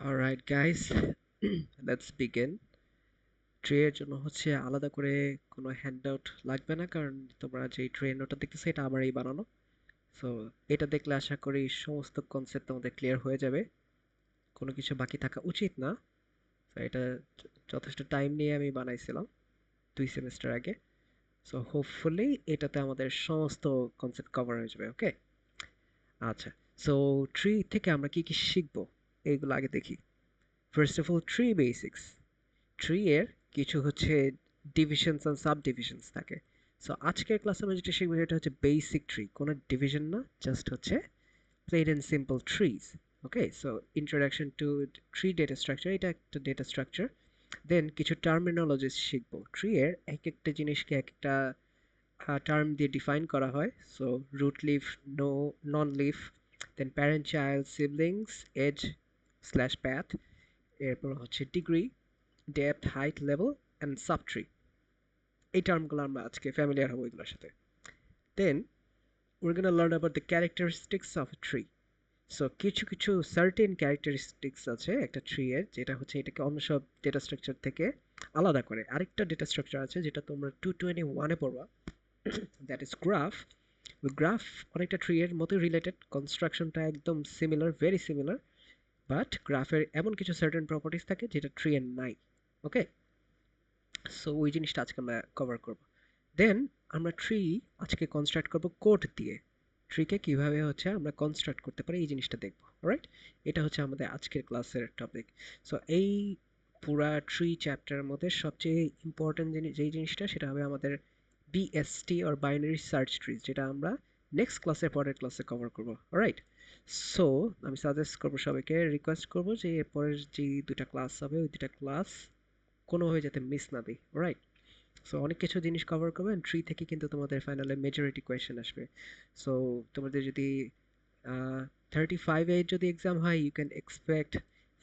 Alright guys, let's begin. Tree এর জন্য হচ্ছে আলাদা করে কোনো হ্যান্ডআউট লাগবে না, কারণ তোমরা যে ট্রি এর নোটটা দেখতেছো এটা আমারই বানানো। সো এটা দেখলে আশা করি সমস্ত কনসেপ্ট তোমাদের ক্লিয়ার হয়ে যাবে, কোনো কিছু বাকি থাকা উচিত না। তো এটা যথেষ্ট টাইম নিয়ে আমি বানাইছিলাম 2 সেমিস্টার আগে। সো হোপফুলি এটাতে আমাদের সমস্ত কনসেপ্ট কভার হয়ে যাবে। ওকে, আচ্ছা। সো ট্রি থেকে আমরা কি কি শিখবো এইগুলো আগে দেখি। First of all, tree basics. Tree এর কিছু হচ্ছে ডিভিশনস এন্ড সাব ডিভিশনস থাকে। সো আজকের ক্লাসে আমরা যেটা শিখবো সেটা হচ্ছে বেসিক ট্রি, কোনো ডিভিশন না, জাস্ট হচ্ছে plain and simple trees. Okay, so introduction to tree data structure, এটা একটা ডেটা স্ট্রাকচার। দেন কিছু টার্মিনোলজিস শিখবো, ট্রি এর এক একটা জিনিসকে এক একটা টার্ম দিয়ে ডিফাইন করা হয়। So root leaf, no non leaf, then parent child siblings, edge slash path, এরপর হচ্ছে degree, depth, height, level and subtree. এই টার্মগুলো আমরা আজকে ফ্যামিলিয়ার হবো এগুলোর সাথে। Then we're gonna learn about the characteristics of a tree. So কিছু কিছু সার্টেন ক্যারেক্টারিস্টিক্স আছে একটা ট্রি এর, যেটা হচ্ছে এটাকে অন্য সব ডেটা স্ট্রাকচার থেকে আলাদা করে। আরেকটা ডেটা স্ট্রাকচার আছে যেটা তোমরা 221-এ পড়বা, দ্যাট ইজ গ্রাফ। গ্রাফ অনেকটা ট্রি এর মতোই রিলেটেড, কনস্ট্রাকশনটা একদম সিমিলার, ভেরি সিমিলার, বাট গ্রাফের এমন কিছু সার্টেন প্রপার্টিস থাকে যেটা ট্রি এর নাই। ওকে, সো ওই জিনিসটা আজকে আমরা কভার করব। দেন আমরা ট্রি আজকে কনস্ট্রাক্ট করব কোড দিয়ে। ট্রিকে কিভাবে হচ্ছে আমরা কনস্ট্রাক্ট করতে পারি এই জিনিসটা দেখব। অলরাইট, এটা হচ্ছে আমাদের আজকের ক্লাসের টপিক। সো এই পুরা ট্রি চ্যাপ্টারের মধ্যে সবচেয়ে ইম্পর্টেন্ট জিনিস যেই জিনিসটা সেটা হবে আমাদের BST or binary search trees, যেটা আমরা নেক্সট ক্লাসে পরের ক্লাসে কভার করব। অলরাইট, সো আমি সাজেস্ট করবো সবাইকে, রিকোয়েস্ট করবো যে এরপরের যে দুটা ক্লাস হবে ওই দুটা ক্লাস কোনোভাবে যাতে মিস না দিই। রাইট, সো অনেক কিছু জিনিস কভার করবে, অ্যান্ড ট্রি থেকে কিন্তু তোমাদের ফাইনালে মেজরিটি কোয়েশ্চেন আসবে। সো তোমাদের যদি 35-এ যদি এক্সাম হয়, you can expect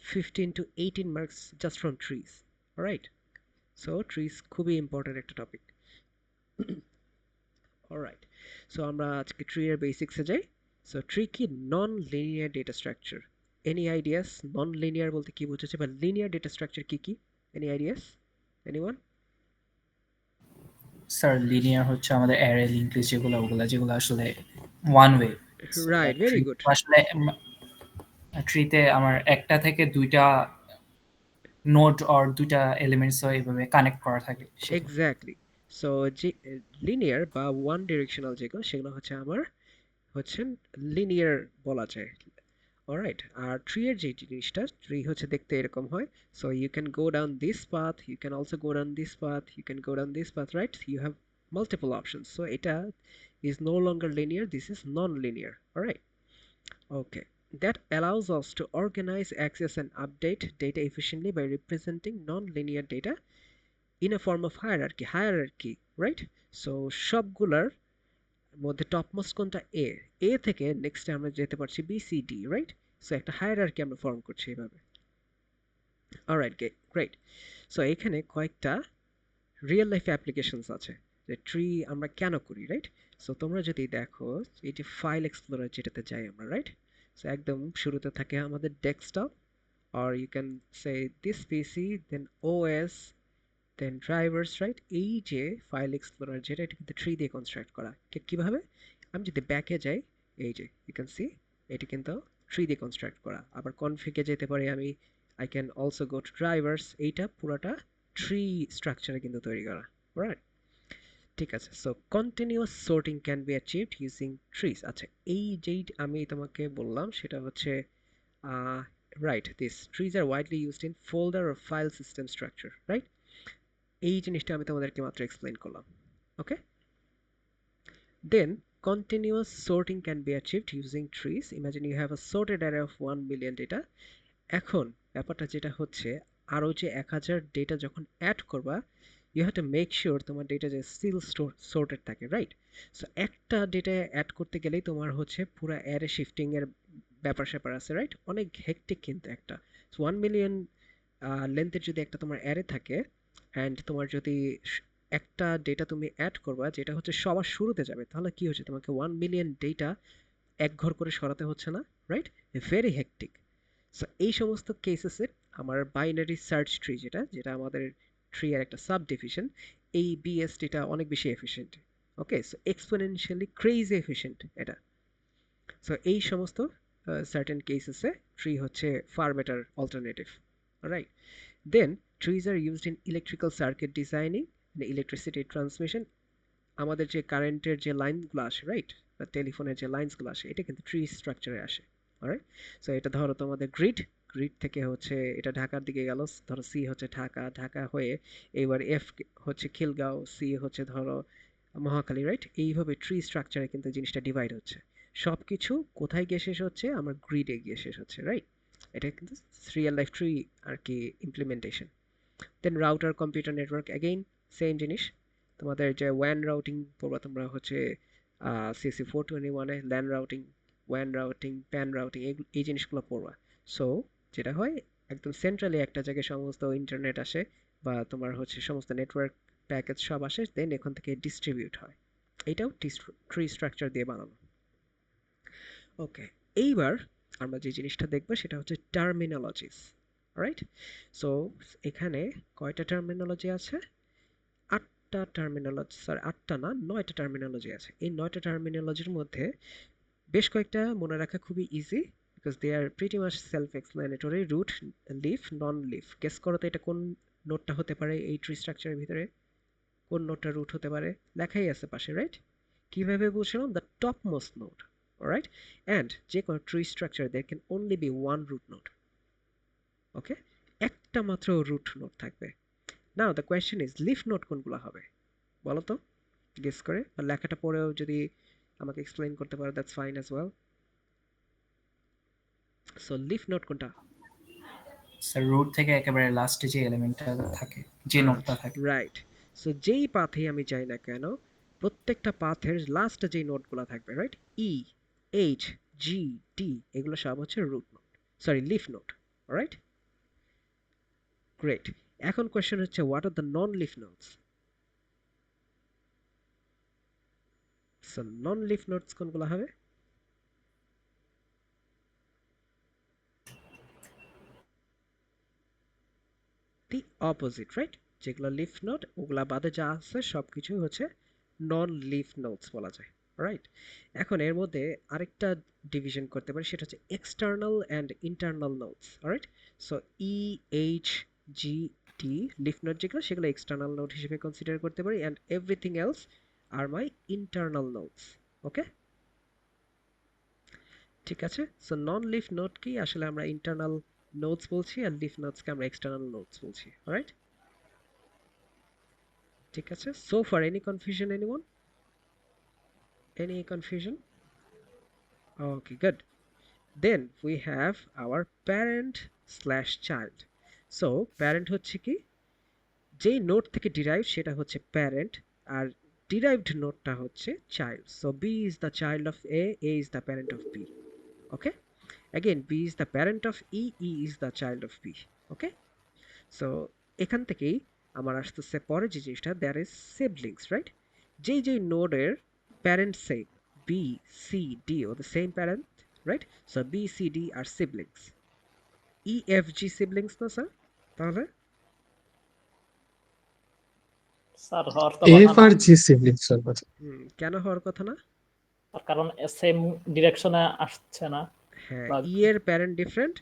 15 to 18 marks just from trees. Right, so trees খুবই ইম্পর্টেন্ট একটা টপিক। অলরাইট, সো আমরা আজকে ট্রি এর বেসিক্সে যাই। সো ট্রি কি? Non linear data structure. Any ideas non linear বলতে কি বুঝেছে, বা লিনিয়ার ডেটা স্ট্রাকচার কি কি? Any ideas? Anyone? Sir linear হচ্ছে আমাদের অ্যারে লিঙ্ক লিস্ট যেগুলো ওগুলা যেগুলো আসলে one way. So right, like very tree good. আসলে ট্রিতে আমার একটা থেকে দুইটা নোড আর দুইটা এলিমেন্টস এইভাবে কানেক্ট করা থাকে সেটা। এক্স্যাক্টলি। সো যে লিনিয়ার বা ওয়ান ডিরেকশনাল যেগুলো সেগুলো হচ্ছে আমার হচ্ছে লিনিয়ার বলা যায়। অলরাইট, আর ট্রি এর যে জিনিসটা, ট্রি হচ্ছে দেখতে এরকম হয়। So you can go down this path, you can also go down this path, you can go down this path, right? You have multiple options. So এটা is no longer linear, this is non-linear. Alright, okay. That allows us to organize, access and update data efficiently by representing non-linear data in a form of hierarchy, right? So সবগুলার মধ্যে topmost কোনটা? এ। এ থেকে নেক্সটে আমরা যেতে পারছি B C D, right? So একটা hierarchy আমরা ফর্ম করছি এইভাবে। Alright, great. সো এখানে কয়েকটা রিয়েল লাইফ অ্যাপ্লিকেশনস আছে যে ট্রি আমরা কেন করি, রাইট? সো তোমরা যদি দেখো এই যে ফাইল এক্সপ্লোরার যেটাতে যাই আমরা, রাইট? সো একদম শুরুতে থাকে আমাদের desktop, or you can say this PC, then OS, then drivers, right? এই যে ফাইল এক্সপ্লোরার যেটা, এটা কিন্তু ট্রি দিয়ে কনস্ট্রাক্ট করা। কিভাবে? আমি যদি ব্যাকে যাই, এই যে ইউ ক্যান সি, এটি কিন্তু ট্রি দিয়ে কনস্ট্রাক্ট করা। আবার কনফিগে যেতে পারি আমি, I can also go to drivers, এইটা পুরোটা ট্রি স্ট্রাকচারে কিন্তু তৈরি করা। রাইট, ঠিক আছে। So continuous sorting can be achieved using trees. আচ্ছা, এই যেই আমি তোমাকে বললাম সেটা হচ্ছে right, this trees are widely used in folder or file system structure, right? এই জিনিসটা আমি তোমাদেরকে মাত্র এক্সপ্লেন করলাম। ওকে, দেন continuous sorting can be achieved using trees. Imagine you have a sorted array of 1 million data. এখন ব্যাপারটা যেটা হচ্ছে, আরো যে 1000 ডেটা যখন অ্যাড করবা, you have to make sure তোমার ডেটা যে স্টিল sorted থাকে, রাইট? সো একটা ডেটা অ্যাড করতে গেলেই তোমার হচ্ছে পুরো অ্যারে শিফটিং এর ব্যাপার স্যাপার আছে, রাইট? অনেক হেক্টিক কিন্তু একটা 1 মিলিয়ন লেন্থের যদি একটা তোমার অ্যারে থাকে, অ্যান্ড তোমার যদি একটা ডেটা তুমি অ্যাড করবা যেটা হচ্ছে সবার শুরুতে যাবে, তাহলে কি হচ্ছে, তোমাকে 1 মিলিয়ন ডেটা এক ঘর করে সরাতে হচ্ছে না, রাইট? Very hectic. সো এই সমস্ত কেসেসে আমার বাইনারি সার্চ ট্রি যেটা যেটা আমাদের ট্রি এর একটা সাব ডিভিশন, এই বিএসটিটা অনেক বেশি efficient. Okay, so exponentially crazy efficient এটা। সো এই সমস্ত সার্টেন কেসেসে ট্রি হচ্ছে far better alternative. Right, then trees are used in electrical circuit designing, electricity transmission. আমাদের যে কারেন্টের যে লাইনগুলো আসে, রাইট, বা টেলিফোনের যে লাইনসগুলো আসে, এটা কিন্তু ট্রি স্ট্রাকচারে আসে। অলরাইট, সো এটা ধরো তোমাদের গ্রিড, গ্রিড থেকে হচ্ছে এটা ঢাকার দিকে গেল, ধরো সি হচ্ছে ঢাকা, ঢাকা হয়ে এবার এফ হচ্ছে খিলগাঁও, সি হচ্ছে ধরো মহাখালী, রাইট। এইভাবে ট্রি স্ট্রাকচারে কিন্তু জিনিসটা ডিভাইড হচ্ছে। সব কিছু কোথায় গিয়ে শেষ হচ্ছে? আমার গ্রিডে গিয়ে শেষ হচ্ছে, রাইট। এটা কিন্তু রিয়েল লাইফ ট্রি আর কি implementation. Then router computer network, again same জিনিস। তোমাদের যে ওয়ান রাউটিং পড়বা তোমরা হচ্ছে সিসি 421-এ, ল্যান রাউটিং, ওয়ান রাউটিং, প্যান রাউটিং, এই জিনিসগুলো পড়বা। সো যেটা হয়, একদম সেন্ট্রালি একটা জায়গায় সমস্ত ইন্টারনেট আসে, বা তোমার হচ্ছে সমস্ত নেটওয়ার্ক প্যাকেজ সব আসে, দেন এখান থেকে ডিস্ট্রিবিউট হয়। এটাও ট্রি স্ট্রাকচার দিয়ে বানানো। ওকে, এইবার আমরা যে জিনিসটা দেখবো সেটা হচ্ছে টার্মিনোলজিস। রাইট, সো এখানে কয়টা টার্মিনোলজি আছে? আটটা টার্মিনোলজি, সরি আটটা না, নয়টা টার্মিনোলজি আছে। এই নয়টা টার্মিনোলজির মধ্যে বেশ কয়েকটা মনে রাখা খুবই easy, because they are pretty much self explanatory. Root, leaf, non leaf. Guess করো তো এটা কোন নোডটা হতে পারে এই ট্রি স্ট্রাকচারের ভিতরে? কোন নোডটা রুট হতে পারে? লেখাই আছে পাশে, রাইট। কিভাবে বুঝলাম? The top most node, right. And যে কোনো ট্রি স্ট্রাকচার দের can only be one root node. Okay, একটা মাত্র রুট নোড থাকবে। Now the question is, leaf node কোনগুলো হবে বলো তো, গেস করে, বা লেখাটা পড়েও যদি আমাকে এক্সপ্লেইন করতে পারো, that's fine as well. So leaf node কোনটা? স্যার রুট থেকে একেবারে লাস্টে যে এলিমেন্টটা থাকে, যে নোডটা থাকে। রাইট, সো যেই পাথে আমি যাই না কেন, প্রত্যেকটা পাথের লাস্টে যেই নোডগুলো থাকবে, রাইট, ই, এইচ, জি, টি, এগুলো সব হচ্ছে root node, sorry leaf node. Right, great. এখন কোয়েশ্চেন হচ্ছে, what are the non leaf nodes? So non leaf nodes কোনগুলো হবে? The opposite, right. যেগুলো লিফ নোড ওগুলা বাদে যা আছে সবকিছুই হচ্ছে নন লিফ নোডস বলা যায়। রাইট, এখন এর মধ্যে আরেকটা ডিভিশন করতে পারি, সেটা হচ্ছে external and internal nodes. Right, so E, H, G, T, leaf node যেগুলো সেগুলো এক্সটার্নাল নোড হিসেবে কনসিডার করতে পারি, and everything else are my internal nodes. Okay, ঠিক আছে। সো নন লিফ নোডকে আসলে আমরা ইন্টারনাল নোডস বলছি, আর লিফ নোডসকে আমরা এক্সটার্নাল নোডস বলছি। রাইট, ঠিক আছে। So far any confusion, anyone? Any confusion? Okay, good. Then we have our parent slash child. So parent হচ্ছে কি, যেই নোড থেকে ডিরাইভ সেটা হচ্ছে প্যারেন্ট, আর ডিরাইভড নোডটা হচ্ছে child. So B is the child of A, A is the parent of B. Okay, again B is the parent of E, E is the child of B. Okay, so এখান থেকেই আমার আসতেছে পরে যে জিনিসটা, there is siblings, right. যেই যেই নোডের parent same, B, C, D ও the same parent, right. So B, C, D are siblings. E, F, G siblings না স্যার? তাহলে স্যার হওয়ার তো কথা এফ না, আর জি সিবলিংস এর কথা। কেন হওয়ার কথা না? তার কারণ সেম ডিরেকশনে আসছে না। হ্যাঁ, বা ই এর প্যারেন্ট ডিফারেন্ট,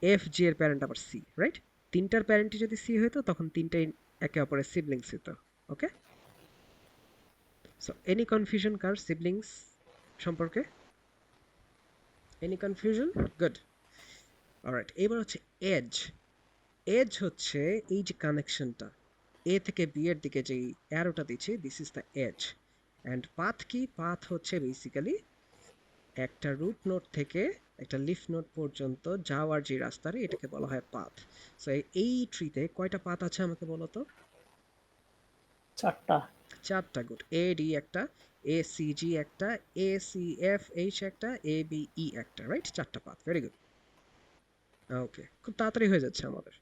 এফ, জি এর প্যারেন্ট আবার সি, রাইট। তিনটার প্যারেন্টই যদি সি হতো তখন তিনটাই একে অপরের সিবলিংস হতো। ওকে, সো এনি কনফিউশন কার সিবলিংস সম্পর্কে? Any confusion? গুড। অলরাইট, এবার হচ্ছে এজ। এজ হচ্ছে এই যে কানেকশনটা, এ থেকে বি এর দিকে যেই অ্যারোটা দিচ্ছি, this is the edge. And path কি? পাথ হচ্ছে বেসিক্যালি একটা রুট নোড থেকে একটা লিফ নোড পর্যন্ত যাওয়ার যে রাস্তাটা, এটাকে বলা হয় পাথ। সো এই ট্রিতে কয়টা পাথ আছে আমাকে বলো তো? 4টা। চারটা। গুড। এ ডি একটা, এ সি জি একটা, এ সি এফ এইচ একটা, এ বি ই একটা, রাইট। চারটা পাথ, ভেরি গুড। ওকে, খুব তাড়াতাড়ি হয়ে যাচ্ছে আমাদের।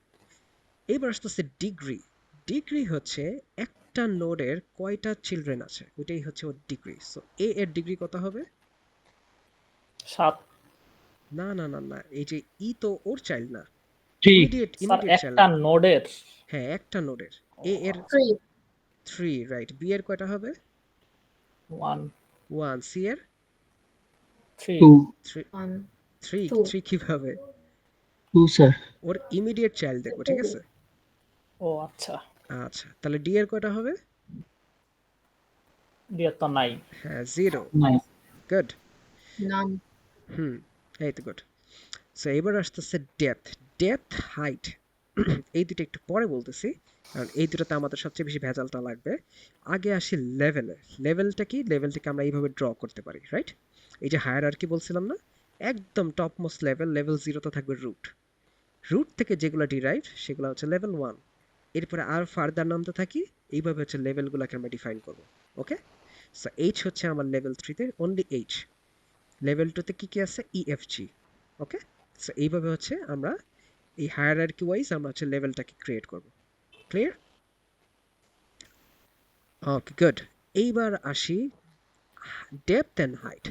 এবার আসতেছে ডিগ্রি। ডিগ্রি হচ্ছে একটা নোডের কয়টা চিলড্রেন আছে, ওইটাই হচ্ছে ওর ডিগ্রি। সো এ এর ডিগ্রি কত হবে? 7। না না না না, এই যে ই তো ওর চাইল্ড না, 3 ইমিডিয়েট স্যার চাইল্ড একটা না। নোডের হ্যাঁ, একটা নোডের। এ এর 3 3, রাইট। বি এর কয়টা হবে? 1 1। সি এর 3 2 3। 1 3 2 3 কিভাবে? 2 স্যার ওর ইমিডিয়েট চাইল্ড দেখবো, ঠিক আছে? ও আচ্ছা, আচ্ছা, তাহলে ডি এর কয়টা হবে? দিয়ে তো নাই। হ্যাঁ, 0। নাই গুড। none হুম, এই তো গুড। সো এবার আসতেছে ডেপথ। ডেপথ, হাইট, এই দুটো একটু পরে বলতেছি, কারণ এই দুটোতে আমাদের সবচেয়ে বেশি ভেজালটা লাগবে। আগে আসি লেভেলে। লেভেলটা কি? লেভেলটাকে আমরা এইভাবে ড্র করতে পারি, রাইট? এই যে হায়ারার্কি বলছিলাম না, একদম টপ মোস্ট লেভেল, লেভেল 0 তে থাকবে রুট। রুট থেকে যেগুলো ডিরাইভ সেগুলো হচ্ছে লেভেল 1। এরপরে আর ফার্দার নামতে থাকি, এইভাবে হচ্ছে লেভেলগুলোকে আমরা ডিফাইন করব। ওকে, সো এইচ হচ্ছে আমার লেভেল 3তে অনলি এইচ। লেভেল 2তে কি কি আছে? ইএফজি। ওকে, সো এইভাবে হচ্ছে আমরা এই হায়ারার্কি ওয়াইজ আমরা হচ্ছে লেভেলটাকে ক্রিয়েট করব। ক্লিয়ার? ওকে, গুড। এইবার আসি ডেপথ অ্যান্ড হাইট।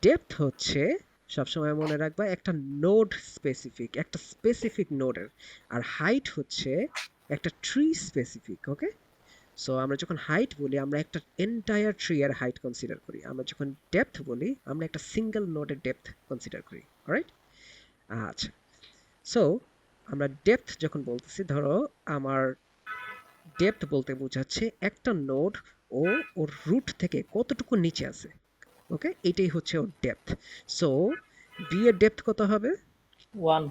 ডেপথ হচ্ছে, সবসময় মনে রাখবা, একটা নোড স্পেসিফিক, একটা স্পেসিফিক নোডের। আর হাইট হচ্ছে একটা ট্রি স্পেসিফিক। ওকে, সো আমরা যখন হাইট বলি আমরা একটা এন্টায়ার ট্রি এর হাইট কনসিডার করি, আমরা যখন ডেপথ বলি আমরা একটা সিঙ্গেল নোডের ডেপথ কনসিডার করি। অলরাইট? আচ্ছা, সো আমরা ডেপথ যখন বলতেছি, ধরো আমার ডেপথ বলতে বোঝাচ্ছে একটা নোড ও ওর রুট থেকে কতটুকু নিচে আছে। ওকে, এটাই হচ্ছে ওর ডেপথ। সো বি এর ডেপথ কত হবে? 1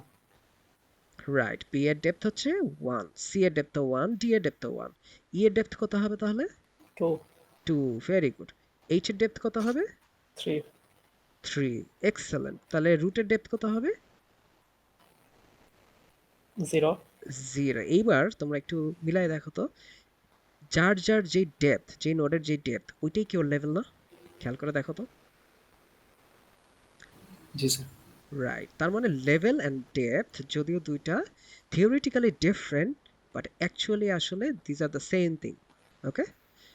রাইট, বি এর ডেপথ হচ্ছে 1, সি এর ডেপথ 1, ডি এর ডেপথ 1। ই এর ডেপথ কত হবে তাহলে? 2 2, ভেরি গুড। এইচ এর ডেপথ কত হবে? 3 3, এক্সেলেন্ট। তাহলে রুটের ডেপথ কত হবে? 0 0। এইবার তোমরা একটু মিলাই দেখো তো, যার যার যেই ডেপথ, যেই নোডের যেই ডেপথ, ওইটাই কি ওর লেভেল না? খেয়াল করে দেখো তো। জি স্যার। রাইট, তার মানে লেভেল অ্যান্ড ডেপথ যদিও দুইটা থিওরিটিক্যালি ডিফারেন্ট, বাট অ্যাকচুয়ালি আসলে these are the same thing. Okay,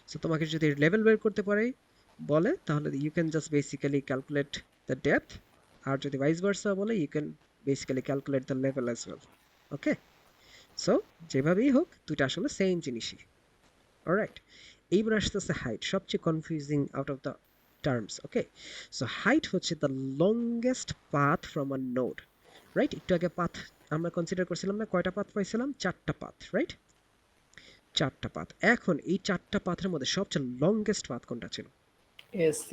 so তোমাকে যদি লেভেল বের করতে পারে বলে, তাহলে you can just basically calculate the depth, আর যদি ভাইস ভার্সা বলে you can basically calculate the level as well. Okay, so যেভাবেই হোক দুইটা আসলে সেম জিনিসই। অলরাইট, এইবার আসতেছে হাইট, সবচেয়ে confusing out of the terms. Okay, so height হচ্ছে the longest path from a node. Right, একটু আগে পাথ আমরা কনসিডার করছিলাম না, কয়টা পাথ পাইছিলাম? 4টা পাথ, রাইট? 4টা পাথ। এখন এই 4টা পাথের মধ্যে সবচেয়ে লংগেস্ট পাথ কোনটা ছিল? A C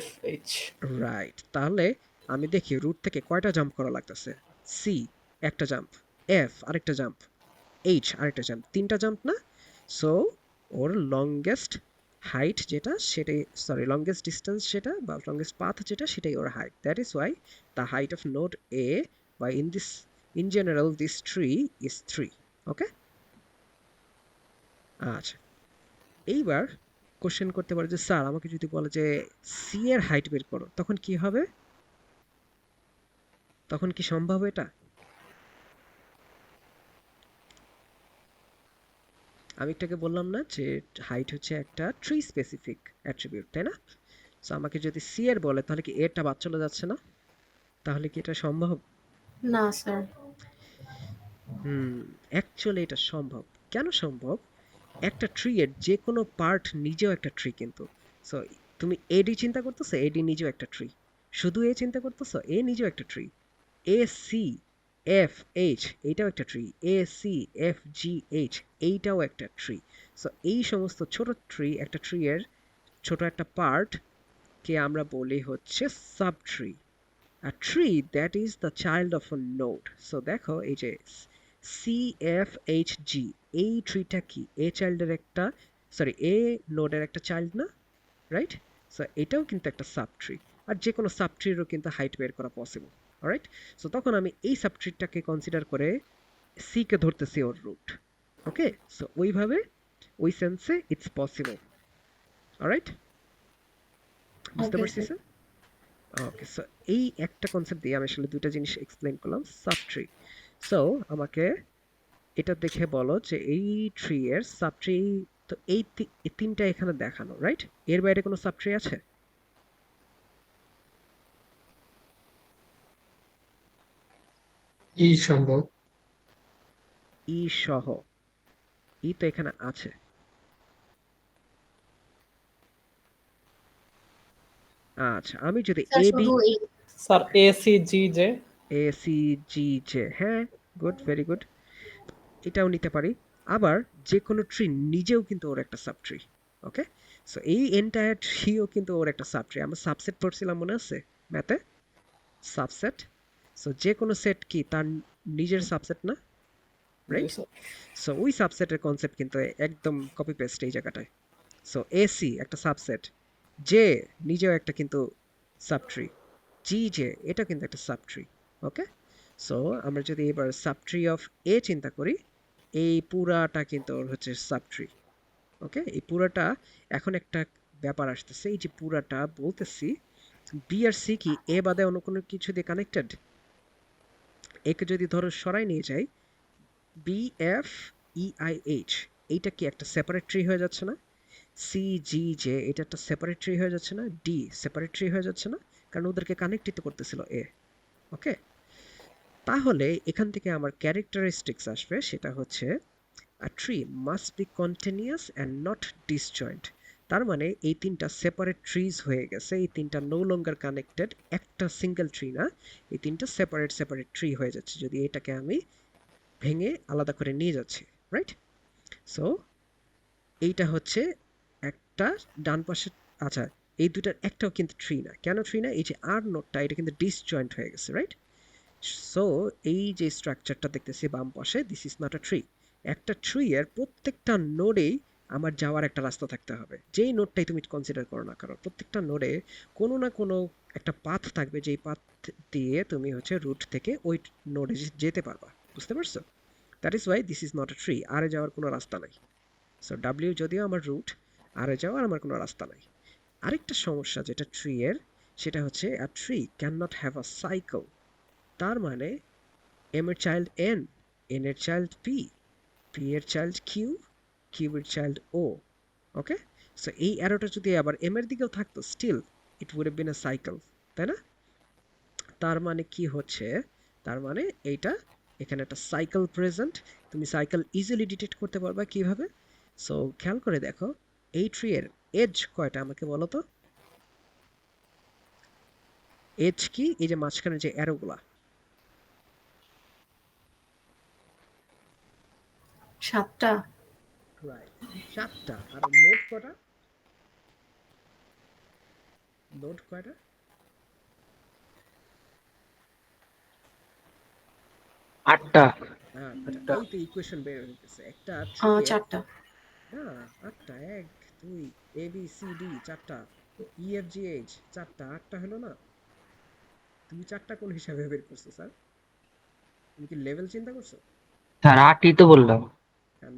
F H right, তাহলে আমি দেখি রুট থেকে কয়টা জাম্প করা লাগতেছে। সি একটা জাম্প, এফ আরেকটা জাম্প, এইচ আরেকটা জাম্প, 3টা জাম্প না? সো ওর লংগেস্ট হাইট যেটা সেটাই, সরি লংগেস্ট ডিস্টেন্স যেটা বা লংগেস্ট পাথ যেটা সেটাই ওর height. That is why the height of node A বা in general this tree is 3। Okay, আচ্ছা, এইবার কোশ্চেন করতে পারে যে স্যার আমাকে যদি বলে যে সি এর হাইট বের করো, তখন কি হবে? তখন কি সম্ভব এটা? আমি একটাকে বললাম না যে হাইট হচ্ছে একটা ট্রি স্পেসিফিক অ্যাট্রিবিউট, তাই না? সো আমাকে যদি সি এর বলে তাহলে কি এরটা বাদ চলে যাচ্ছে না? তাহলে কি এটা সম্ভব? না স্যার হুম, অ্যাকচুয়ালি এটা সম্ভব। কেন সম্ভব? একটা ট্রি এর যে কোনো পার্ট নিজেও একটা ট্রি কিন্তু। সো তুমি এডি চিন্তা করতেছো, এডি নিজেও একটা ট্রি। শুধু এ চিন্তা করতেছো, এ নিজেও একটা tree. A C F H এইটাও একটা tree, A C F G H এইটাও একটা ট্রি। সো এই সমস্ত ছোট ট্রি, একটা ট্রি এর ছোট একটা পার্ট কে আমরা বলি হচ্ছে sub tree. A tree that is the child of a node. So দেখো এই যে CFHG, এই ট্রিটা কি? এ চাইল্ডের একটা, সরি এ নোডের একটা চাইল্ড না? রাইট? সো এটাও কিন্তু একটা সাব ট্রি। আর যে কোনো সাব ট্রিরও কিন্তু হাইট বের করা পসিবল। অলরাইট, সো তখন আমি এই সাব ট্রিটাকে কনসিডার করে সি কে ধরতেছি ওর রুট। ওকে, সো ওইভাবে ওই সেন্সে ইটস পসিবল। অলরাইট, বুঝতে ওকে পারছি স্যার স্যার? ওকে, সো এই একটা কনসেপ্ট দিয়ে আমি আসলে দুইটা জিনিস এক্সপ্লেন করলাম, সাব ট্রি। সো আমাকে এটা দেখে বলো যে এই ট্রি এর সাব ট্রি, তো এই তিনটা এখানে দেখানো, রাইট? এর বাইরে কোনো সাব ট্রি আছে? ই সম্ভব। ই সহ, ই তো এখানে আছে। আচ্ছা, আমি যদি স্যার এ বি শুধু এই স্যার এসিজি যে এ সি জি জে, হ্যাঁ, গুড, ভেরি গুড, এটাও নিতে পারি। আবার যে কোনো ট্রি নিজেও কিন্তু ওর একটা সাব ট্রি। ওকে, সো এই এন্টায়ার ট্রিও কিন্তু ওর একটা সাব ট্রি। আমরা সাবসেট পড়ছিলাম মনে আছে ম্যাথে, সাবসেট। সো যে কোনো সেট কি তার নিজের সাবসেট না, জি রাইট? স্যার। সো ওই সাবসেটের কনসেপ্ট কিন্তু একদম কপি পেস্ট এই জায়গাটায়। সো এসি একটা সাবসেট, জে নিজেও একটা কিন্তু সাব ট্রি, জি জে এটা কিন্তু একটা সাব ট্রি। ওকে, সো আমরা যদি এবার সাব ট্রি অফ এ চিন্তা করি, এই পুরাটা কিন্তু ওর হচ্ছে সাব ট্রি। ওকে, এই পুরাটা, এখন একটা ব্যাপার আসতেছে, এই যে পুরাটা বলতেছি, বি আর সি কি এ বাদে অন্য কোনো কিছু দিয়ে কানেক্টেড? একে যদি ধরো সরাই নিয়ে যাই, B F E I H, এইটা কি একটা সেপারেট ট্রি হয়ে যাচ্ছে না? সি জি জে এটা একটা সেপারেট ট্রি হয়ে যাচ্ছে না? ডি সেপারেট ট্রি হয়ে যাচ্ছে না? কারণ ওদেরকে কানেক্টই তো করতেছিল এ। ওকে, তাহলে এখান থেকে আমার ক্যারেক্টারিস্টিক্স আসবে, সেটা হচ্ছে a tree must be continuous and not disjoint। তার মানে এই তিনটা সেপারেট ট্রিজ হয়ে গেছে, এই তিনটা নো লঙ্গার কানেক্টেড, একটা সিঙ্গেল ট্রি না, এই তিনটা সেপারেট সেপারেট ট্রি হয়ে যাচ্ছে যদি এটাকে আমি ভেঙে আলাদা করে নিয়ে যাচ্ছি, রাইট? সো এইটা হচ্ছে একটা ডান পাশে, আচ্ছা, এই দুটার একটাও কিন্তু ট্রি না। কেন ট্রি না? এই যে আর নোটটা এটা কিন্তু ডিসজয়েন্ট হয়ে গেছে, রাইট? সো এই যে স্ট্রাকচারটা দেখতেছি বাম পাশে, this is not a tree. একটা ট্রি এর প্রত্যেকটা নোডেই আমার যাওয়ার একটা রাস্তা থাকতে হবে, যেই নোডটাই তুমি কনসিডার করো না কারণ প্রত্যেকটা নোডে কোনো না কোনো একটা পাথ থাকবে, যেই পাথ দিয়ে তুমি হচ্ছে রুট থেকে ওই নোডে যেতে পারবা। বুঝতে পারছো? That is why this is not a tree, আরে যাওয়ার কোনো রাস্তা নাই। সো ডাব্লিউ যদিও আমার রুট, আরে যাওয়ার আমার কোনো রাস্তা নাই। আরেকটা সমস্যা যেটা ট্রি এর, সেটা হচ্ছে a tree can not have a cycle. তার মানে এম এর চাইল্ড এন, এন এর চাইল্ড পি, পি এর চাইল্ড কিউ, কিউ এর চাইল্ড ও। ওকে, সো এই অ্যারোটা যদি আবার এম এর দিকেও থাকতো, still it would have been a cycle, তাই না? তার মানে কি হচ্ছে, তার মানে এইটা, এখানে একটা সাইকেল প্রেজেন্ট। তুমি সাইকেল ইজিলি ডিটেক্ট করতে পারবা কিভাবে? সো খেয়াল করে দেখো, এই ট্রি এর এজ কয়টা আমাকে বলো তো? এজ কি? এই যে মাঝখানে যে অ্যারোগুলা, 7টা। রাইট, 7টা। আর নোড কয়টা? নোড কয়টা? 8টা। আটটা। এই তো ইকুয়েশন বের হইতেছে একটা ট্রি এর। 4টা। না, 8টা, 1 2 এ বি সি ডি 4টা, ই এফ জি এইচ 4টা, 8টা হলো না? তুমি 4টা কোন হিসাবে বের করছো স্যার? তুমি কি লেভেল চিন্তা করছো? স্যার 8ই তো বললাম।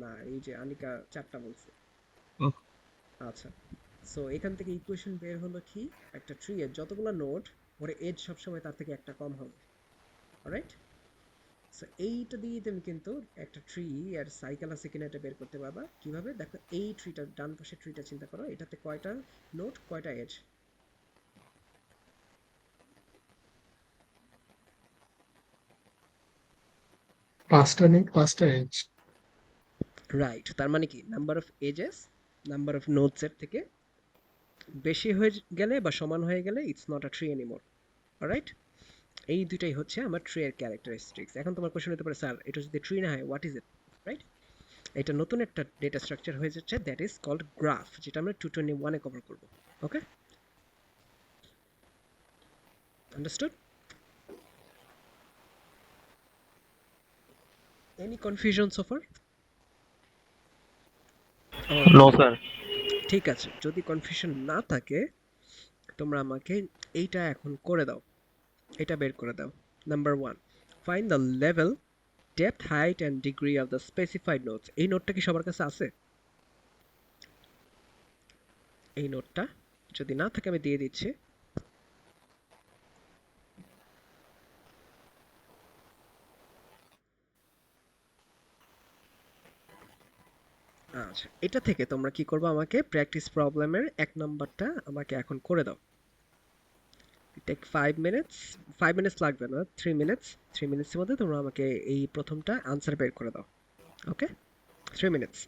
না, এই যে আনিকা 4টা বলছে। উহ, আচ্ছা, সো এখান থেকে ইকুয়েশন বের হলো কি, একটা ট্রি এর যতগুলো নোড, ওর এজ সবসময় তার থেকে একটা কম হবে, অলরাইট? সো এইটা দিয়ে তুমি কিন্তু একটা ট্রি আর সাইকেল আছে কিনা এটা বের করতে পারবা কিভাবে? দেখো, এই ট্রিটা, ডান পাশের ট্রিটা চিন্তা করো, এটাতে কয়টা নোড, কয়টা এজ? 5টা নেই, 5টা এজ। রাইট, তার মানে কি number of edges number of nodes এর থেকে বেশি হয়ে গেলে বা সমান হয়ে গেলে it's not a tree anymore, alright? এই দুইটাই হচ্ছে আমার ট্রি এর ক্যারেক্টারিস্টিক্স। এখন তোমার কোশ্চেন হতে পারে, স্যার এটা যদি ট্রি না হয় হোয়াট ইজ ইট, রাইট? এটা নতুন একটা ডেটা স্ট্রাকচার হয়ে যাচ্ছে, দ্যাট ইজ কল্ড গ্রাফ, যেটা আমরা 221 এ কভার করব। Okay, understood? Any confusion so far? No sir. ঠিক আছে, যদি কনফিউশন না থাকে তোমরা আমাকে এইটা এখন করে দাও, এটা বের করে দাও। Number 1, find the level, depth, height and degree of the specified notes. এই নোটটা কি সবার কাছে আছে? এই নোটটা যদি না থাকে আমি দিয়ে দিচ্ছি। আচ্ছা, এটা থেকে তোমরা কি করবে, আমাকে প্র্যাকটিস প্রবলেমের 1 নাম্বারটা আমাকে এখন করে দাও। টেক 5 মিনিটস লাগবে না, 3 মিনিটসের মধ্যে তোমরা আমাকে এই প্রথমটা আনসার বের করে দাও। ওকে, 3 মিনিটস।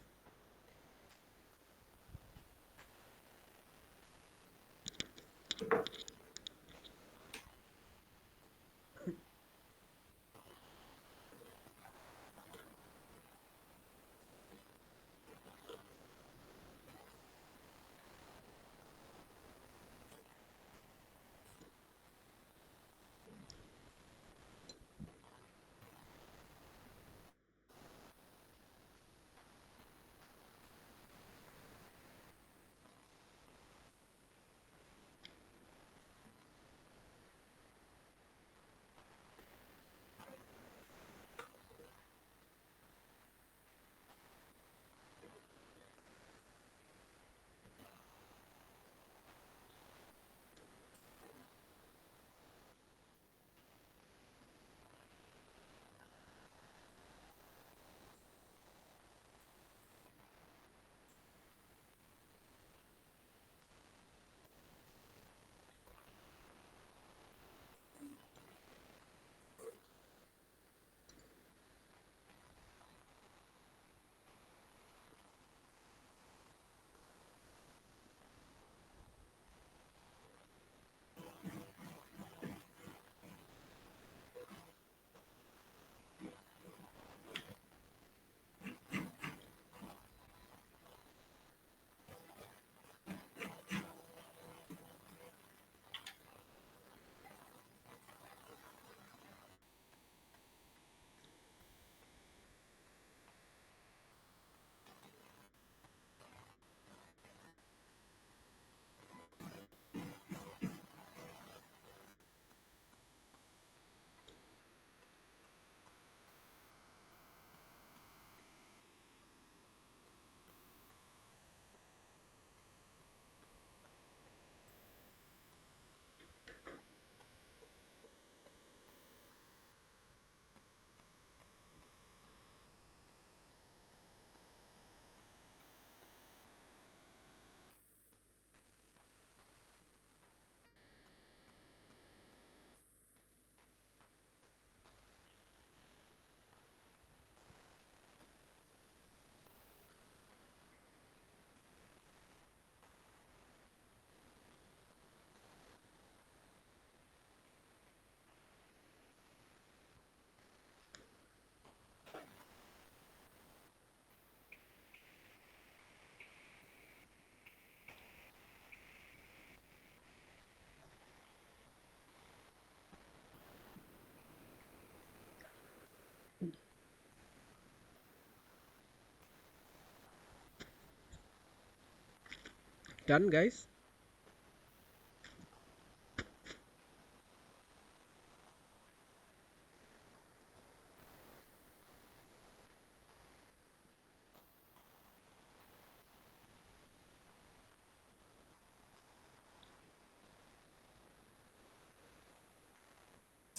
Done, guys?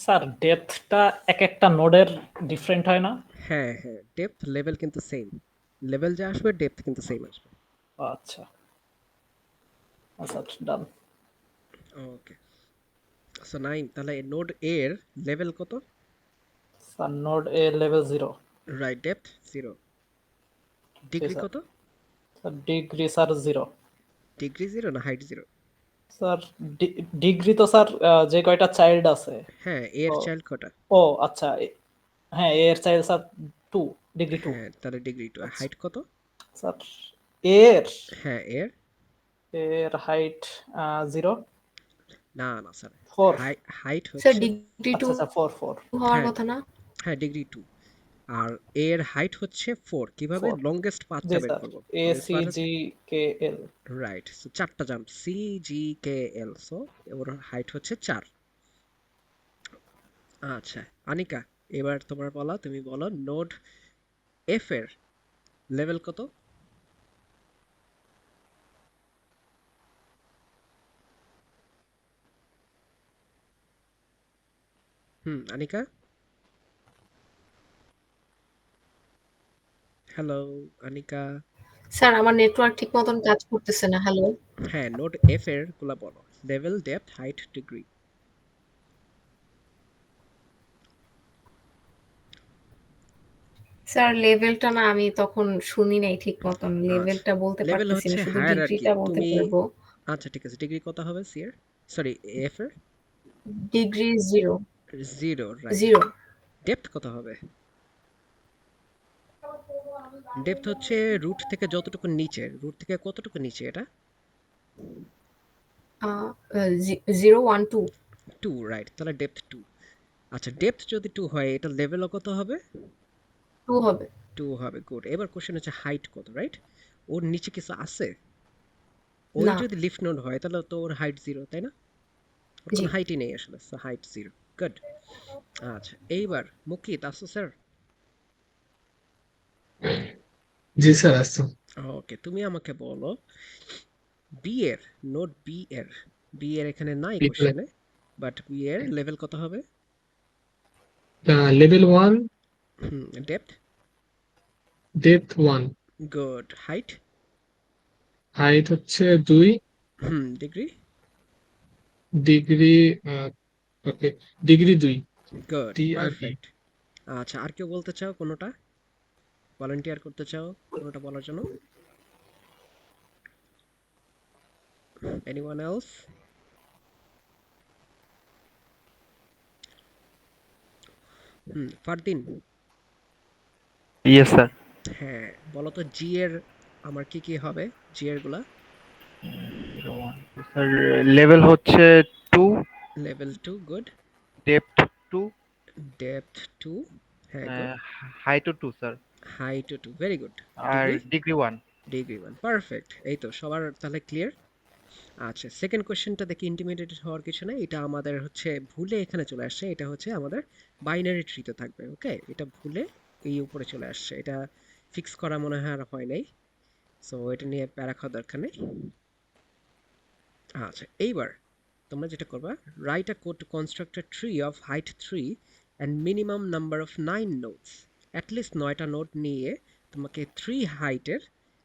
স্যার ডেপথটা এক একটা নোডের ডিফারেন্ট হয় না? হ্যাঁ, হ্যাঁ, ডেপথ লেভেল কিন্তু সেম। লেভেল যা আসবে ডেপথ কিন্তু সেম আসবে। আচ্ছা আচ্ছা, ডান। ওকে, সো 9, তাহলে নোড এ এর লেভেল কত? Sir node A level 0। রাইট, ডেপথ 0। Degree sir. কত? Sir degree sir 0। ডিগ্রি 0 না হাইট 0? স্যার ডিগ্রি তো স্যার যে কয়টা চাইল্ড আছে। হ্যাঁ, এ এর ও চাইল্ড কটা? ও আচ্ছা হ্যাঁ এর চাইল্ড স্যার 2, ডিগ্রি 2। হ্যাঁ, তাহলে ডিগ্রি 2। আচ্ছা হাইট কত? স্যার এর হ্যাঁ, এর? এর হাইট 0। না, না স্যার। 4। হাইট স্যার হচ্ছে, ডিগ্রি টু আচ্ছা আচ্ছা 4 হওয়ার হ্যাঁ, কথা না? হ্যাঁ, ডিগ্রি 2। আর এর হাইট হচ্ছে 4। কিভাবে 4। লংগেস্ট পাথটা জি বের স্যার। করব? এ লংগেস্ট সি পাথ জি কে এল। রাইট। সো 4টা জাম্প, সি জি কে এল। সো ওর হাইট হচ্ছে 4। আচ্ছা, আনিকা, এবার তোমার বলা, তুমি বলো নোড এফ এর লেভেল কত? আনিকা? হ্যালো, আনিকা? স্যার আমার নেটওয়ার্ক ঠিক মতন কাজ করতেছে না। হ্যালো। হ্যাঁ, নোড এফ এর গুলা বলো। Level, depth, height, degree. Sir লেভেলটা না আমি তখন শুনি নাই ঠিক মতন। আচ্ছা লেভেলটা বলতে লেভেল পারতেছি হচ্ছে না। শুধু হায়ারার্কি ডিগ্রিটা বলতে তুমি পারবো। আচ্ছা ঠিক আছে ডিগ্রি কত হবে সি এর সরি এফ এর ডিগ্রি 0, 0 রাইট 0 ডেপথ কত হবে ডেপথ হচ্ছে রুট থেকে যতটুকু নিচে রুট থেকে কতটুকু নিচে এটা আ 0, 1, 2 2 রাইট তাহলে ডেপথ 2 আচ্ছা ডেপথ যদি 2 হয় এটা লেভেলও কত হবে 2 হবে। 2 হবে গুড এবার কোশ্চেন হচ্ছে হাইট কত রাইট ওর নিচে কিছু আছে ওই না, যদি লিফট নোড হয় তাহলে তো ওর হাইট 0 তাই না ওর জি। কোনো হাইটই নেই আসলে সো হাইট 0 গুড আচ্ছা এইবার মুকিত আসো স্যার জি স্যার আসছে। ওকে তুমি আমাকে বলো বি এর নোট বি এর এখানে নাই কোশ্চেনে বাট বি এর লেভেল কত হবে level 1, depth depth 1, good height height হচ্ছে 2, degree degree okay, degree 2, good T আর ই। পারফেক্ট আচ্ছা আর কেউ বলতে চাও কোনোটা ভলান্টিয়ার করতে চাও কোনোটা বলার জন্য anyone else Fardin yes sir. হ্যাঁ বলো তো জি এর আমার কি কি হবে জি এর গুলা স্যার লেভেল হচ্ছে 2, লেভেল 2 গুড ডেপথ 2, ডেপথ 2 হ্যাঁ গুড হাইটও 2 স্যার, হাইট 2 ভেরি গুড আর ডিগ্রি ডিগ্রি 1। ডিগ্রি 1 পারফেক্ট এই তো সবার তাহলে ক্লিয়ার আচ্ছা সেকেন্ড কোশ্চেনটা দেখি ইন্টিমিডিয়েটেড হওয়ার কিছু না এটা আমাদের হচ্ছে ভুলে এখানে চলে আসছে এটা হচ্ছে আমাদের বাইনারি ট্রিতে থাকবে ওকে এটা ভুলে এই উপরে চলে আসছে এটা ফিক্স করা মনে হয় আর হয় নাই সো এটা নিয়ে প্যারা খাওয়ার দরকার নেই আচ্ছা এইবার তোমরা যেটা করবা right a code to construct a tree of height 3 and minimum number of 9 nodes at least 9টা নোড নিয়ে তোমাকে 3 হাইটের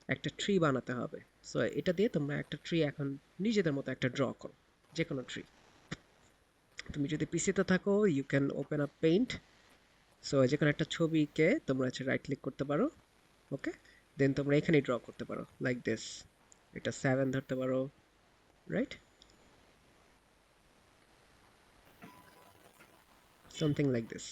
একটা ট্রি বানাতে হবে সো এটা দিয়ে তোমরা একটা ট্রি এখন নিজেদের মতো একটা ড্র করো যে কোনো ট্রি তুমি যদি পিসিতে থাকো you can open up paint so যে কোনো একটা ছবিকে তোমরা হচ্ছে রাইট ক্লিক করতে পারো ওকে দেন তোমরা এখানেই ড্র করতে পারো লাইক দিস এটা 7 ধরতে পারো রাইট something like this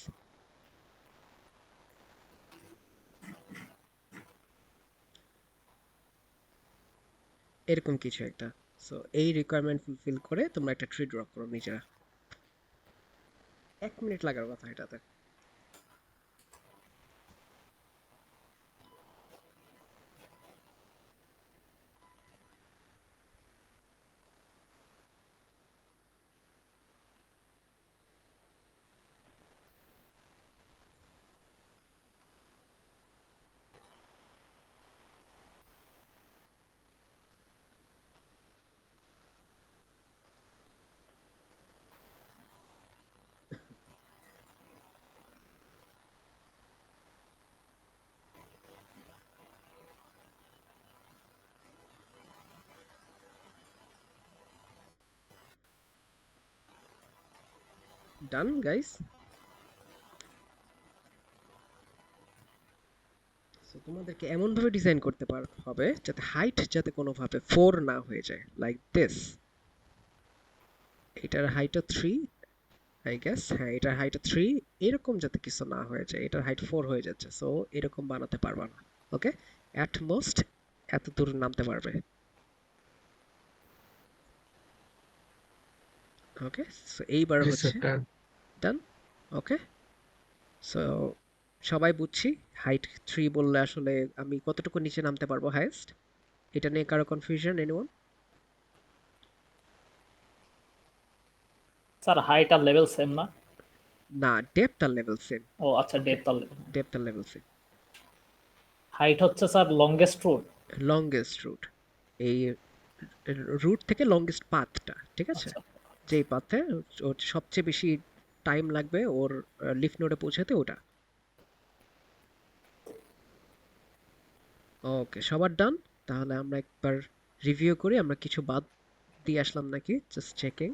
এরকম কিছু একটা সো এই রিকোয়ারমেন্ট ফুলফিল করে তোমরা একটা ট্রি ড্র করো নিজেরা 1 মিনিট লাগার কথা এটাতে ডান গাইস সো তোমাদেরকে এমন ভাবে ডিজাইন করতে হবে যাতে হাইট যাতে কোনোভাবে 4 না হয়ে যায় লাইক দিস এটার হাইটও 3 আই গেস হ্যাঁ এটার হাইট 3 এরকম যাতে কিছু না হয়ে যায় এটার হাইট 4 হয়ে যাচ্ছে সো এরকম বানাতে পারবা না ওকে অ্যাট মোস্ট এত দূর নামতে পারবে ওকে সো এইবার জি হচ্ছে স্যার। ডান ওকে সো সবাই বুঝছি হাইট 3 বললে আসলে আমি কতটুকু নিচে নামতে পারবো হাইয়েস্ট এটা নিয়ে কারো কনফিউশন এনিওয়ান স্যার হাইট আর লেভেল সেম না? না ডেপথ আর লেভেল সেম ও আচ্ছা, ডেপথ আর লেভেল। ডেপথ আর লেভেল সেম হাইট হচ্ছে sir longest route. Longest route এই রুট থেকে লংগেস্ট পাথটা ঠিক আছে আচ্ছা, যেই পাথে ওর সবচেয়ে বেশি টাইম লাগবে ওর লিফট নোডে পৌঁছাতে ওটা ওকে সবার ডান তাহলে আমরা একবার রিভিউ করি আমরা কিছু বাদ দিয়ে আসলাম নাকি জাস্ট চেকিং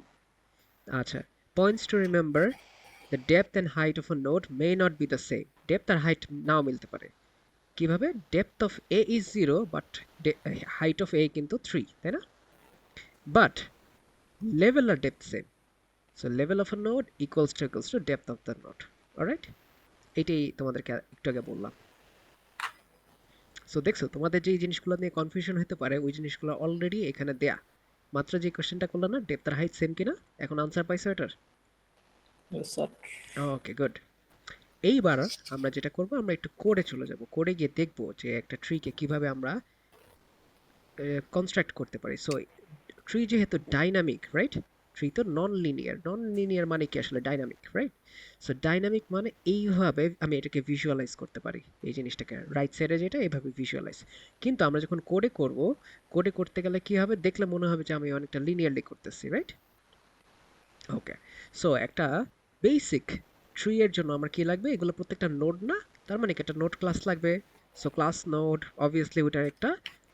আচ্ছা points to remember the depth and height of a node may not be the same, depth আর হাইট নাও মিলতে পারে। কিভাবে? Depth of A is 0 but height of A কিন্তু 3, তাই না? বাট লেভেল আর depth same, so level of a node equals to depth of the node. Alright, এটাই তোমাদেরকে একটু আগে বললাম। সো দেখছো তোমাদের যে জিনিসগুলো নিয়ে কনফিউশন হতে পারে ওই জিনিসগুলো অলরেডি এখানে দেয়া। মাত্র যে কোশ্চেনটা করলাম না, ডেপথ আর হাইট সেম কিনা, এখন আনসার পাইছো এটার? Sir okay, good. এইবার আমরা যেটা করব, আমরা একটু কোডে চলে যাব। কোডে গিয়ে দেখব যে একটা ট্রিকে কিভাবে আমরা কনস্ট্রাক্ট করতে পারি। সো ট্রি যেহেতু ডাইনামিক, রাইট? ট্রি তো নন লিনিয়ার মানে কি আসলে? Dynamic, right? সো ডাইনামিক মানে এইভাবে আমি এটাকে ভিজুয়ালাইজ করতে পারি, এই জিনিসটাকে রাইট সাইডে যেটা এইভাবে ভিজুয়ালাইজ। কিন্তু আমরা যখন কোডে করব, কোডে করতে গেলে কি হবে, দেখলে মনে হবে যে আমি অনেকটা লিনিয়ারলি করতেছি, রাইট? ওকে, সো একটা বেসিক ট্রি এর জন্য আমার কি লাগবে, এগুলো প্রত্যেকটা নোড না, তার মানে কি একটা নোড ক্লাস লাগবে। সো ক্লাস নোড, অবভিয়াসলি ওটার একটা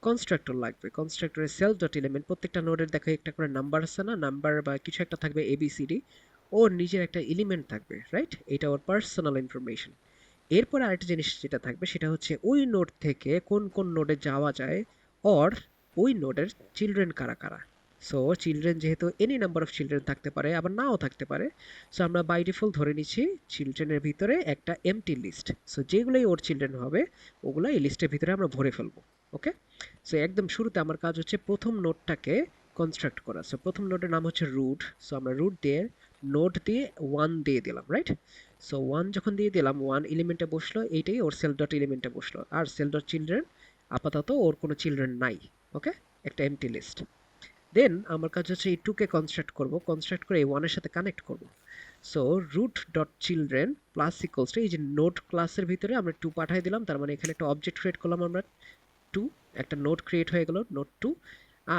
কনস্ট্রাক্টর লাগবে। কনস্ট্রাক্টরের সেলফ ডট এলিমেন্ট, প্রত্যেকটা নোডের দেখো একটা করে নাম্বার আছে না, নাম্বার বা কিছু একটা থাকবে এবিসিডি, ওর নিজের একটা এলিমেন্ট থাকবে, রাইট? এটা ওর পার্সোনাল ইনফরমেশন। এরপর আরেকটা জিনিস যেটা থাকবে সেটা হচ্ছে ওই নোড থেকে কোন কোন নোডে যাওয়া যায়, অর ওই নোডের চিলড্রেন কারা কারা। সো চিলড্রেন যেহেতু এনি নাম্বার অফ চিলড্রেন থাকতে পারে, আবার নাও থাকতে পারে, সো আমরা বাই ডিফল্ট ধরে নিচ্ছি চিলড্রেনের ভিতরে একটা এমটি লিস্ট। সো যেগুলোই ওর চিলড্রেন হবে ওগুলো এই লিস্টের ভিতরে আমরা ভরে ফেলবো। ওকে, সো একদম শুরুতে আমার কাজ হচ্ছে প্রথম নোডটাকে কনস্ট্রাক্ট করা। সো প্রথম নোডের নাম হচ্ছে রুট, সো আমরা রুট দিয়ে নোড দিয়ে 1 দিয়ে দিলাম, রাইট? সো 1 যখন দিয়ে দিলাম, 1 এলিমেন্টে বসলো, এইটাই ওর সেল ডট এলিমেন্টে বসলো। আর সেল ডট চিলড্রেন আপাতত ওর কোনো চিলড্রেন নাই। ওকে, একটা এমটি লিস্ট। দেন আমার কাজ হচ্ছে এই 2 কে কনস্ট্রাক্ট করব, কনস্ট্রাক্ট করে এই 1 এর সাথে কানেক্ট করব। So root dot children plus equals to এই যে নোড ক্লাসের ভিতরে আমরা 2 পাঠিয়ে দিলাম, তার মানে এখানে একটা অবজেক্ট ক্রিয়েট করলাম আমরা 2, একটা নোড ক্রিয়েট হয়ে গেল নোড 2।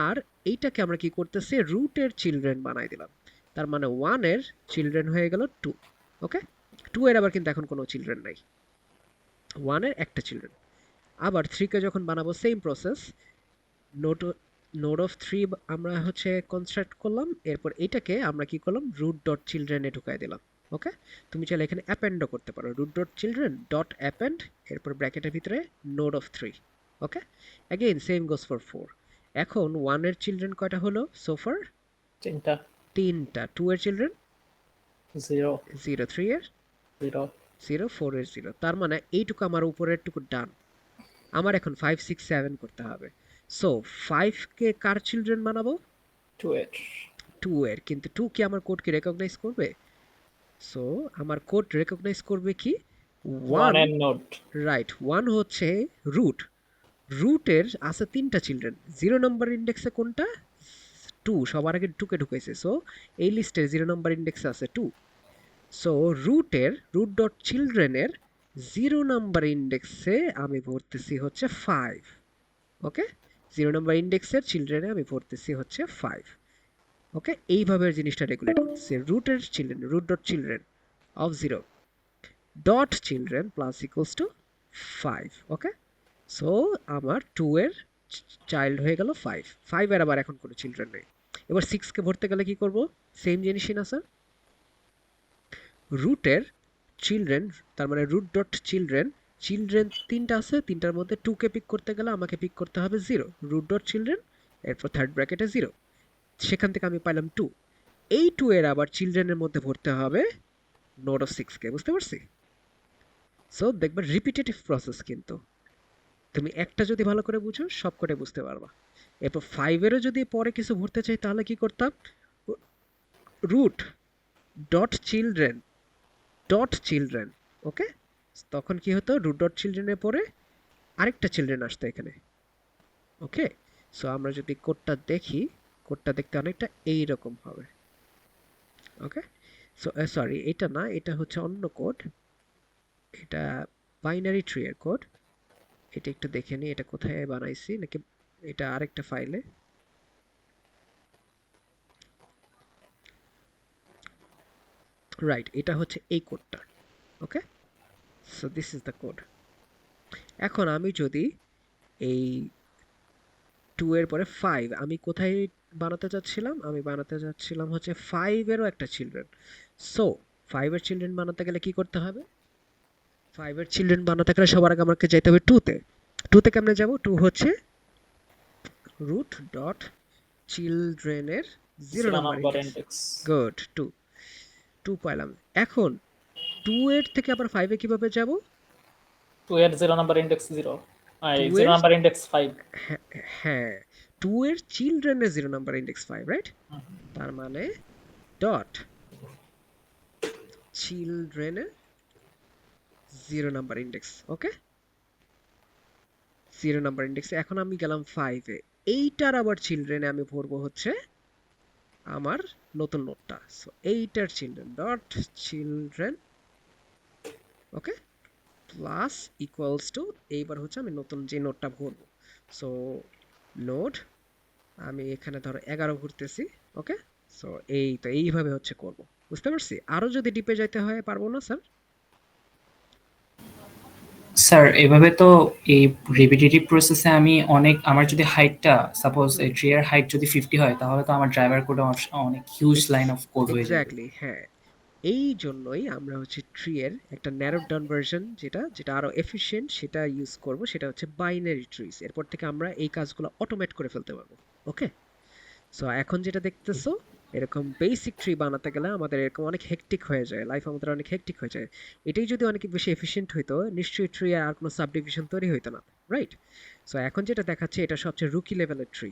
আর এইটাকে আমরা কি করতেছি, রুটের চিলড্রেন বানাই দিলাম, তার মানে 1 এর চিলড্রেন হয়ে গেল 2। ওকে, 2 এর আবার কিন্তু এখন কোনো চিলড্রেন নাই, 1 এর একটা চিলড্রেন। আবার 3 কে যখন বানাবো same process, node node of 3 আমরা হচ্ছে কনস্ট্রাক্ট করলাম, এরপর এটাকে আমরা কি করলাম, রুট ডট চিলড্রেনে ঢুকাই দিলাম। ওকে, তুমি চাইলে এখানে অ্যাপেন্ডও করতে পারো, root dot children dot append, এরপর ব্র্যাকেটের ভিতরে node of 3। Okay, again same goes for 4। এখন 1 এর চিলড্রেন কয়টা হলো সোফার? তিনটা। 3টা। 2 এর চিলড্রেন 0 0, 3 এর 0 0, 4 এর 0, তার মানে এইটুকু আমার উপরের টুকু ডান। আমার এখন 5 6 7 করতে হবে। সো 5 কে কার চিলড্রেন বানাবো? 2 এর 2 এর, কিন্তু 2 কি আমার কোড কি রেকগনাইজ করবে? সো আমার কোড রেকগনাইজ করবে কি 1 1, এর নোড রাইট? 1 হচ্ছে রুট, রুটের আছে 3টা চিলড্রেন, 0 নম্বর ইন্ডেক্সে কোনটা? 2, সবার আগে 2 কে ঢুকাইছে, সো এই লিস্টের 0 নম্বর ইন্ডেক্সে আছে 2। সো রুটের রুট ডট চিলড্রেনের 0 নাম্বার ইন্ডেক্সে আমি ভরতেছি হচ্ছে 5। ওকে, 0 নাম্বার ইন্ডেক্সের চিলড্রেনে আমি ভরতেছি হচ্ছে 5। ওকে, এইভাবে জিনিসটা রেগুলেট করতেছি। রুটের children, root dot children of 0 dot children plus equals to 5। Okay, so আমার 2 এর চাইল্ড হয়ে গেল 5, 5 এর আবার এখন কোনো চিলড্রেন নেই। এবার 6 কে ভরতে গেলে কি করব? সেম জিনিসই না স্যার, রুটের চিলড্রেন, তার মানে রুট ডট চিলড্রেন, চিলড্রেন 3টা আছে, 3টার মধ্যে 2 কে পিক করতে গেলে আমাকে পিক করতে হবে 0, রুট ডট চিলড্রেন, এরপর থার্ড ব্র্যাকেটে 0, সেখান থেকে আমি পাইলাম 2। এই 2 এর আবার চিলড্রেনের মধ্যে ভরতে হবে নোড অফ 6 কে, বুঝতে পারছি? সো দেখবে রিপিটেটিভ প্রসেস, কিন্তু তুমি একটা যদি ভালো করে বুঝো সবকটাই বুঝতে পারবা। এরপর 5 এরও যদি পরে কিছু ভরতে চাই তাহলে কি করতাম, root dot children dot children. Okay, তখন কি হতো, রুট ডট চিলড্রেনের পরে আরেকটা চিলড্রেন আসতো এখানে। ওকে, সো আমরা যদি কোডটা দেখি, কোডটা দেখতে অনেকটা এইরকম হবে। ওকে, সো সরি, এটা না, এটা হচ্ছে অন্য কোড, এটা বাইনারি ট্রি এর কোড। এটা একটু দেখে নিই এটা কোথায় বানাইছি, নাকি এটা আরেকটা ফাইলে। রাইট, এটা হচ্ছে এই কোডটা। Okay, so this is the code. এখন আমি যদি এই 2 এর পরে 5 আমি কোথায় বানাতে চাচ্ছিলাম, আমি বানাতে চাচ্ছিলাম হচ্ছে 5 এরও একটা চিলড্রেন। সো 5 এর চিলড্রেন বানাতে গেলে কি করতে হবে? 5 এর চিলড্রেন বানাতে গেলে সবার আগে আমাকে যেতে হবে 2 তে। 2 তে কেমনে যাব? 2 হচ্ছে root ডট চিলড্রেনের 0 0 number number index. Index. Good, 2 পাইলাম। এখন 2 এর থেকে আবার 5 এ কিভাবে যাব? 2 এর 0 নাম্বার ইন্ডেক্স 0, 2 0 এর নাম্বার ইন্ডেক্স 5। হ্যাঁ, হ্যাঁ 2 এর চিলড্রেনের 0 নাম্বার ইন্ডেক্স 5, রাইট? তার মানে ডট চিলড্রেনের 0 নাম্বার ইন্ডেক্স। ওকে, 0 নাম্বার ইন্ডেক্সে এখন আমি গেলাম 5 এ। এইটার আবার চিলড্রেনে আমি ভরবো হচ্ছে আমার নতুন নোটটা। সো এইটার চিলড্রেন ডট চিলড্রেন, ওকে, প্লাস ইকুয়ালস টু, এইবার হচ্ছে আমি নতুন যে নোটটা ভরবো। সো নোড আমি এখানে ধরো 11 ভরতেছি। ওকে, সো এই তো এইভাবে হচ্ছে করব, বুঝতে পারছি? আরো যদি ডিপে যাইতে হয় পারবো না স্যার? স্যার এভাবে তো এই রিপিটেটিভ প্রসেসে আমি আমার যদি হাইটটা সাপোজ এই ট্রি এর হাইট যদি 50 হয় তাহলে তো আমার ড্রাইভার কোডে অনেক হিউজ লাইন অফ কোড হয়ে যাবে। এক্স্যাক্টলি, হ্যাঁ। এই জন্যই আমরা হচ্ছে ট্রি এর একটা ন্যারো ডাউন ভার্সন, যেটা যেটা আরো এফিশিয়েন্ট, সেটা ইউজ করব। সেটা হচ্ছে বাইনারি ট্রিজ। এরপর থেকে আমরা এই কাজগুলো অটোমেট করে ফেলতে পারবো। ওকে, সো এখন যেটা দেখতেছো, এরকম বেসিক ট্রি বানাতে গেলে আমাদের এরকম অনেক হেক্টিক হয়ে যায়, লাইফ আমাদের অনেক হেক্টিক হয়ে যায়। এটাই যদি অনেক বেশি এফিশিয়েন্ট হইতো, নিশ্চয়ই ট্রি আর কোনো সাব ডিভিশন তৈরি হইতো না, রাইট? সো এখন যেটা দেখাচ্ছে এটা সবচেয়ে রুকি লেভেলের ট্রি।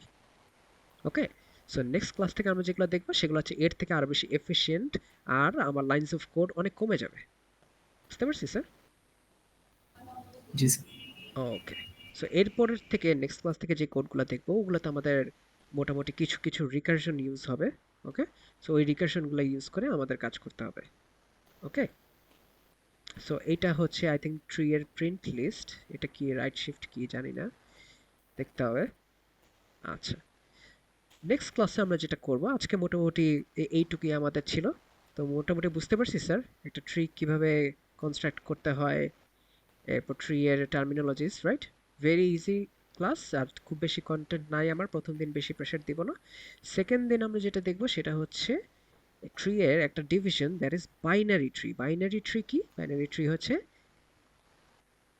ওকে, সো নেক্সট ক্লাস থেকে আমরা যেগুলো দেখবো সেগুলো হচ্ছে এর থেকে আরো বেশি এফিশিয়েন্ট, আর আমার লাইনস অফ কোড অনেক কমে যাবে। বুঝতে পারছি স্যার? জি স্যার। ওকে, সো এরপরের থেকে নেক্সট ক্লাস থেকে যে কোডগুলো দেখবো ওগুলোতে আমাদের মোটামুটি কিছু কিছু রিকারশন ইউজ হবে। ওকে, সো ওই রিকারশনগুলো ইউজ করে আমাদের কাজ করতে হবে। ওকে, সো এটা হচ্ছে আই থিঙ্ক ট্রি এর প্রিন্ট লিস্ট। এটা কি রাইট শিফট কি জানি না, দেখতে হবে। আচ্ছা, নেক্সট ক্লাসে আমরা যেটা করব, আজকে মোটামুটি এইটুকুই আমাদের ছিল। তো মোটামুটি বুঝতে পারছি স্যার একটা ট্রি কিভাবে কনস্ট্রাক্ট করতে হয়, এরপর ট্রি এর terminologies, right? Very easy class, আর খুব বেশি কন্টেন্ট নাই আমার। প্রথম দিন বেশি প্রেশার দিব না। সেকেন্ড দিন আমরা যেটা দেখব সেটা হচ্ছে ট্রি এর একটা division, that is binary tree. Binary tree কি? বাইনারি ট্রি হচ্ছে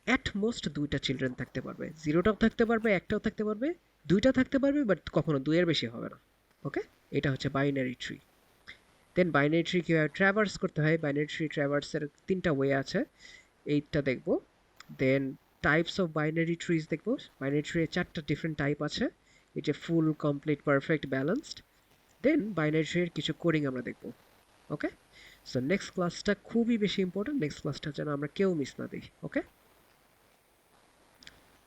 অ্যাট মোস্ট দুইটা চিলড্রেন থাকতে পারবে, জিরোটাও থাকতে পারবে, একটাও থাকতে পারবে, দুইটা থাকতে পারবে, বাট কখনো দুইয়ের বেশি হবে না। ওকে, এটা হচ্ছে বাইনারি ট্রি। দেন বাইনারি ট্রি কিভাবে ট্র্যাভার্স করতে হয়, বাইনারি ট্রি ট্র্যাভার্সের তিনটা ওয়ে আছে, এইটা দেখব। দেন টাইপস অফ বাইনারি ট্রিজ দেখব। বাইনারি ট্রি এর চারটা ডিফারেন্ট টাইপ আছে, এই যে ফুল, কমপ্লিট, পারফেক্ট, ব্যালেন্সড। দেন বাইনারি ট্রি এর কিছু কোডিং আমরা দেখব। ওকে, সো নেক্সট ক্লাসটা খুবই বেশি ইম্পর্টেন্ট, নেক্সট ক্লাসটা যেন আমরা কেউ মিস না দিই। ওকে,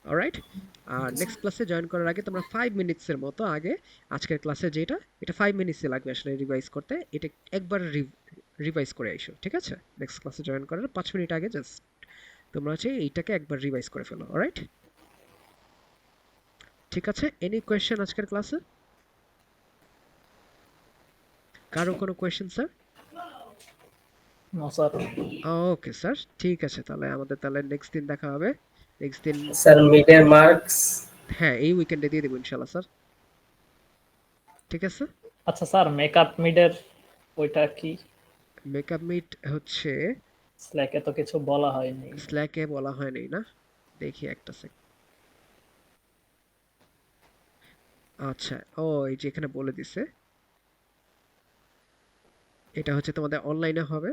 অলরাইট। আর নেক্সট ক্লাসে জয়েন করার আগে তোমরা 5 মিনিটসের মতো আগে আজকের ক্লাসে যেটা, এটা 5 মিনিটসই লাগবে আসলে রিভাইজ করতে, এটা একবার রিভাইজ করে আইসো, ঠিক আছে? নেক্সট ক্লাসে জয়েন করার 5 মিনিট আগে জাস্ট তোমরা হচ্ছে এইটাকে একবার রিভাইজ করে ফেলো। অলরাইট, ঠিক আছে? এনি কোয়েশ্চেন আজকের ক্লাসে? কারো কোনো question sir? No sir. Okay sir, ঠিক আছে। তাহলে আমাদের তাহলে নেক্সট দিন দেখা হবে। নেক্সট দিন, স্যার মিডের মার্কস হ্যাঁ, এই উইকেন্ডে দিয়ে দেবো ইনশাল্লাহ স্যার। ঠিক আছে। আচ্ছা স্যার, মেকআপ মিডের ওইটা কি? মেকআপ মিট হচ্ছে স্ল্যাকে তো কিছু বলা হয়নি। স্ল্যাকে বলা হয়নি না, দেখি একটা সেকেন্ড। আচ্ছা, ও এই যে এখানে বলে দিছে, এটা হচ্ছে তোমাদের অনলাইনে হবে।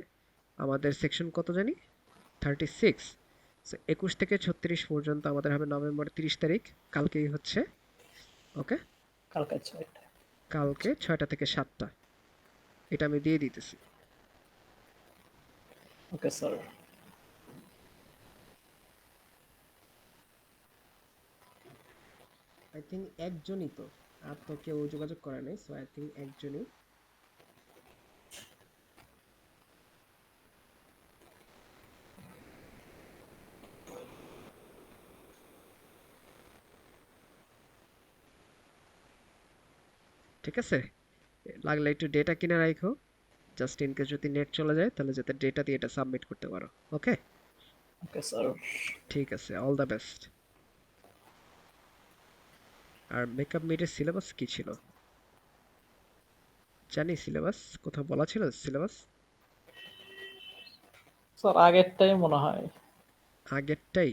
আমাদের সেকশন কত জানি, 36। 21 থেকে 36 পর্যন্ত আমাদের হবে নভেম্বর 30 তারিখ, কালকেই হচ্ছে। ওকে, কালকে 6টা। কালকে 6টা থেকে 7টা, এটা আমি দিয়ে দিতেছি। Okay sir. আই থিঙ্ক একজনই তো, আর তো কেউ যোগাযোগ করে নাই, সো আই থিঙ্ক একজনই। ঠিক আছে, লাগলে একটু ডেটা কিনে রাখো, জাস্ট ইন কেস যদি নেট চলে যায় তাহলে যাতে ডেটা দিয়ে এটা সাবমিট করতে পারো। Okay, okay sir. ঠিক আছে, অল দ্য বেস্ট। আর মেকআপ মিডের সিলেবাস কি ছিল জানি? সিলেবাস কোথাও বলা ছিল সিলেবাস? স্যার আগেরটাই মনে হয়। আগেরটাই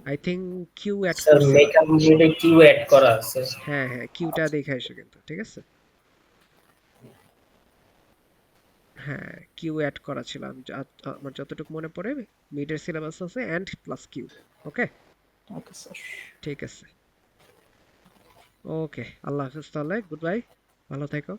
I think queue add sir করছিলাম। মেকআপ মিলে কিউ অ্যাড করা আছে। হ্যাঁ হ্যাঁ, কিউটা দেখে এসো কিন্তু, ঠিক আছে? হ্যাঁ, কিউ অ্যাড করা ছিল আমার যতটুকু মনে পড়ে। মিডের সিলেবাস আছে end plus Q. Okay, okay sir. ঠিক আছে। ওকে, আল্লাহ হাফেজ তাহলে, গুড বাই, ভালো থেকো।